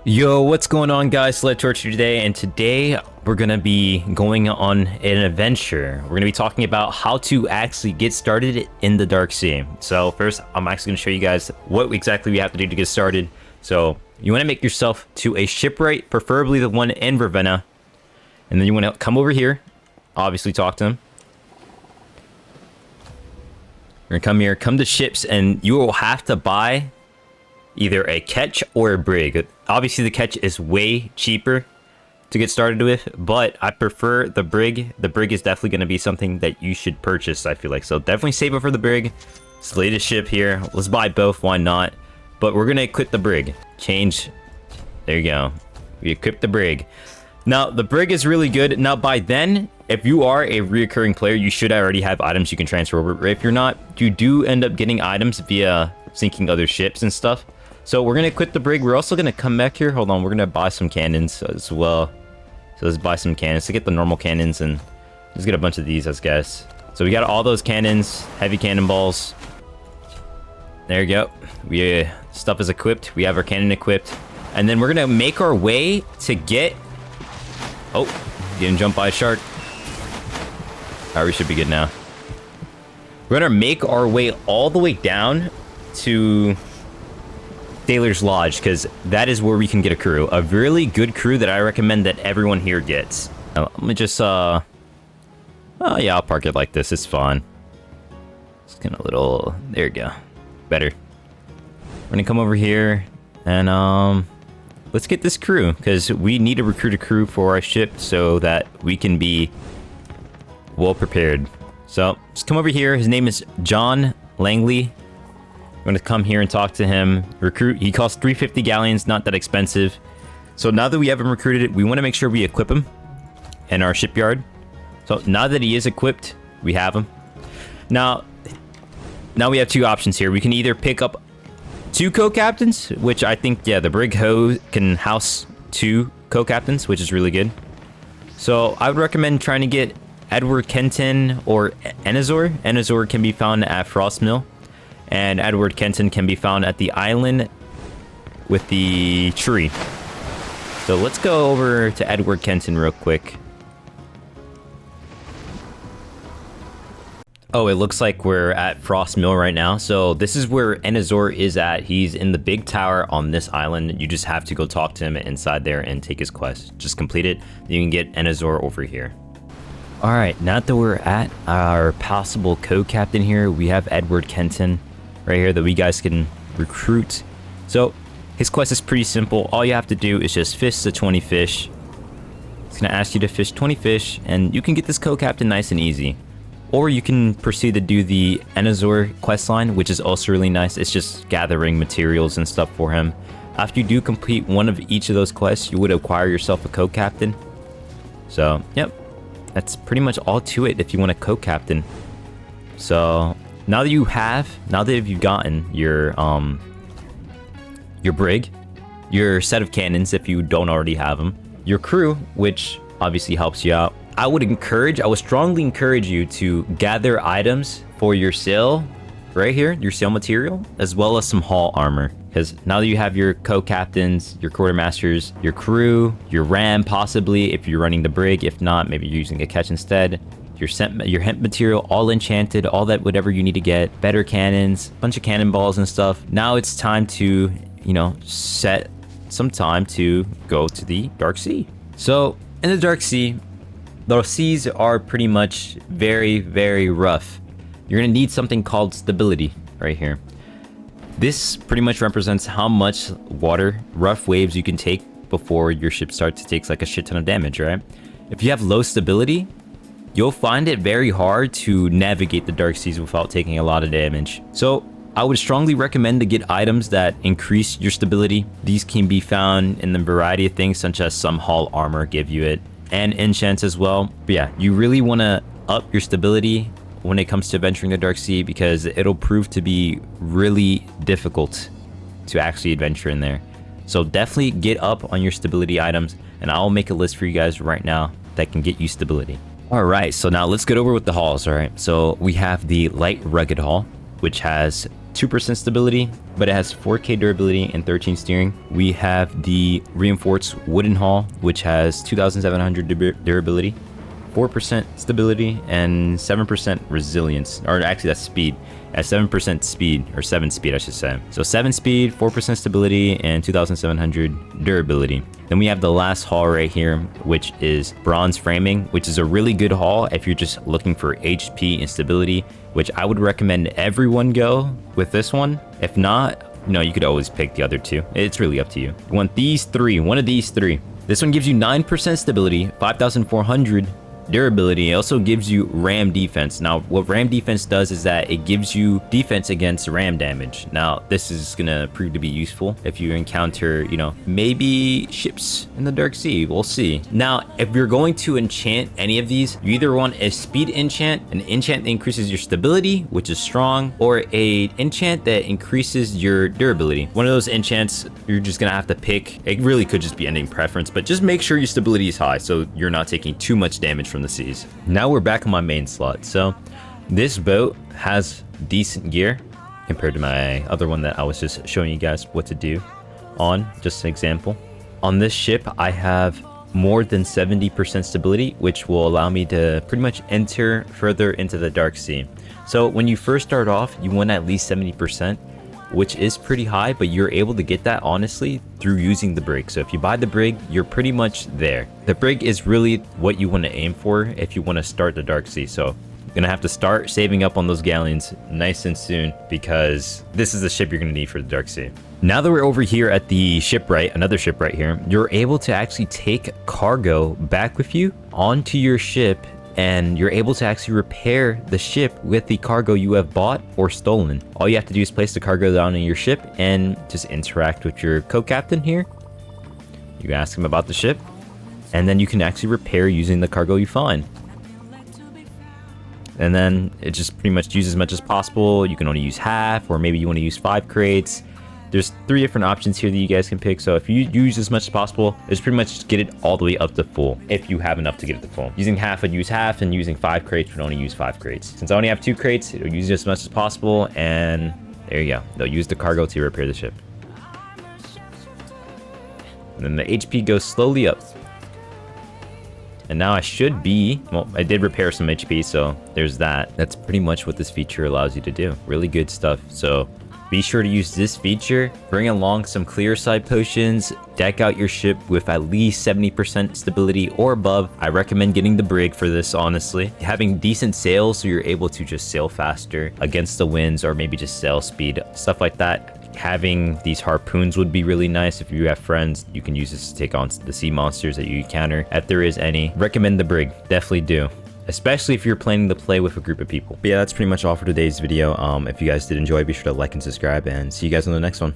Yo, what's going on, guys? Selectorch here today, and today we're gonna be going on an adventure. We're gonna be talking about how to actually get started in the Dark Sea. So first, I'm actually gonna show you guys what exactly we have to do to get started. So you want to make yourself to a shipwright, preferably the one in Ravenna, and then you want to come over here, obviously talk to him. You're gonna come here, come to ships, and you will have to buy either a ketch or a brig. Obviously the ketch is way cheaper to get started with, but I prefer the brig. The brig is definitely going to be something that you should purchase, I feel like. So definitely save up for the brig. It's the latest ship here. Let's buy both, why not? But we're going to equip the brig. Change. There you go. We equip the brig. Now, the brig is really good. Now, by then, if you are a reoccurring player, you should already have items you can transfer over. If you're not, you do end up getting items via sinking other ships and stuff. So we're going to equip the brig. We're also going to come back here. Hold on. We're going to buy some cannons as well. So let's buy some cannons to get the normal cannons, and let's get a bunch of these, I guess. So we got all those cannons, heavy cannonballs. There you go. We stuff is equipped. We have our cannon equipped. And then we're going to make our way to get... Oh, getting jumped by a shark. All right, we should be good now. We're going to make our way all the way down to Sailor's Lodge, because that is where we can get a crew. A really good crew that I recommend that everyone here gets. Now, let me just, oh yeah, I'll park it like this. It's fine. It's kind of a little... There you go. Better. We're going to come over here and, let's get this crew, because we need to recruit a crew for our ship so that we can be well prepared. So, just come over here. His name is John Langley. I'm going to come here and talk to him. Recruit. He costs 350 galleons, not that expensive. So now that we have him recruited, we want to make sure we equip him in our shipyard. So now that he is equipped, we have him. Now we have two options here. We can either pick up 2 co-captains, which I think, yeah, the brig can house 2 co-captains, which is really good. So I would recommend trying to get Edward Kenton or Enazor. Enazor can be found at Frost Mill, and Edward Kenton can be found at the island with the tree. So let's go over to Edward Kenton real quick. Oh, it looks like we're at Frost Mill right now. So this is where Enazor is at. He's in the big tower on this island. You just have to go talk to him inside there and take his quest. Just complete it. You can get Enazor over here. All right, now that we're at our possible co-captain here, we have Edward Kenton right here that we guys can recruit. So his quest is pretty simple. All you have to do is just fish the 20 fish. It's going to ask you to fish 20 fish, and you can get this co-captain nice and easy. Or you can proceed to do the Enazor questline, which is also really nice. It's just gathering materials and stuff for him. After you do complete one of each of those quests, you would acquire yourself a co-captain. So, yep. That's pretty much all to it if you want a co-captain. So now that you've gotten your brig, your set of cannons if you don't already have them, your crew, which obviously helps you out, I would strongly encourage you to gather items for your sail right here, your sail material, as well as some hull armor. Because now that you have your co-captains, your quartermasters, your crew, your ram possibly if you're running the brig, if not, maybe you're using a ketch instead, your hemp material all enchanted, all that whatever you need to get, better cannons, bunch of cannonballs and stuff. Now it's time to, set some time to go to the Dark Sea. So in the Dark Sea, the seas are pretty much very, very rough. You're going to need something called stability right here. This pretty much represents how much rough waves you can take before your ship starts to take like a shit ton of damage, right? If you have low stability, you'll find it very hard to navigate the Dark Seas without taking a lot of damage. So I would strongly recommend to get items that increase your stability. These can be found in the variety of things, such as some hull armor give you it, and enchants as well. But yeah, you really want to up your stability when it comes to venturing the Dark Sea, because it'll prove to be really difficult to actually adventure in there. So definitely get up on your stability items, and I'll make a list for you guys right now that can get you stability. All right, so now let's get over with the hulls. All right, so we have the light rugged hull, which has 2% stability, but it has 4K durability and 13 steering. We have the reinforced wooden hull, which has 2,700 durability, 4% stability, and 7% resilience. Or actually, that's speed. At 7% speed, or 7 speed, I should say. So 7 speed, 4% stability, and 2,700 durability. Then we have the last hull right here, which is bronze framing, which is a really good hull if you're just looking for HP and stability, which I would recommend everyone go with this one. If not, you could always pick the other two. It's really up to you. You want these three, one of these three. This one gives you 9% stability, 5,400 durability. It also gives you ram defense. Now, what ram defense does is that it gives you defense against ram damage. Now, this is gonna prove to be useful if you encounter, maybe ships in the Dark Sea. We'll see. Now, if you're going to enchant any of these, you either want a speed enchant, an enchant that increases your stability, which is strong, or a enchant that increases your durability. One of those enchants, you're just gonna have to pick. It really could just be ending preference, but just make sure your stability is high so you're not taking too much damage from the seas. Now we're back on my main slot. So this boat has decent gear compared to my other one that I was just showing you guys what to do on. Just an example. On this ship, I have more than 70% stability, which will allow me to pretty much enter further into the Dark Sea. So when you first start off, you want at least 70%, which is pretty high, but you're able to get that honestly through using the brig. So if you buy the brig, you're pretty much there. The brig is really what you want to aim for if you want to start the Dark Sea. So you're gonna have to start saving up on those galleons nice and soon, because this is the ship you're gonna need for the Dark Sea. Now that we're over here at the shipwright, another shipwright here, you're able to actually take cargo back with you onto your ship, and you're able to actually repair the ship with the cargo you have bought or stolen. All you have to do is place the cargo down in your ship and just interact with your co-captain here. You can ask him about the ship, and then you can actually repair using the cargo you find. And then it just pretty much use as much as possible. You can only use half, or maybe you want to use 5 crates. There's 3 different options here that you guys can pick. So if you use as much as possible, it's pretty much just get it all the way up to full, if you have enough to get it to full. Using half, I'd use half, and using 5 crates would only use 5 crates. Since I only have 2 crates, it'll use as much as possible, and there you go. They'll use the cargo to repair the ship. And then the HP goes slowly up. And now I should be, well, I did repair some HP, so there's that. That's pretty much what this feature allows you to do. Really good stuff. So be sure to use this feature. Bring along some clear side potions. Deck out your ship with at least 70% stability or above. I recommend getting the brig for this, honestly. Having decent sails so you're able to just sail faster against the winds, or maybe just sail speed, stuff like that. Having these harpoons would be really nice. If you have friends, you can use this to take on the sea monsters that you encounter, if there is any. Recommend the brig. Definitely do. Especially if you're planning to play with a group of people. But yeah, that's pretty much all for today's video. If you guys did enjoy, be sure to like and subscribe, and see you guys on the next one.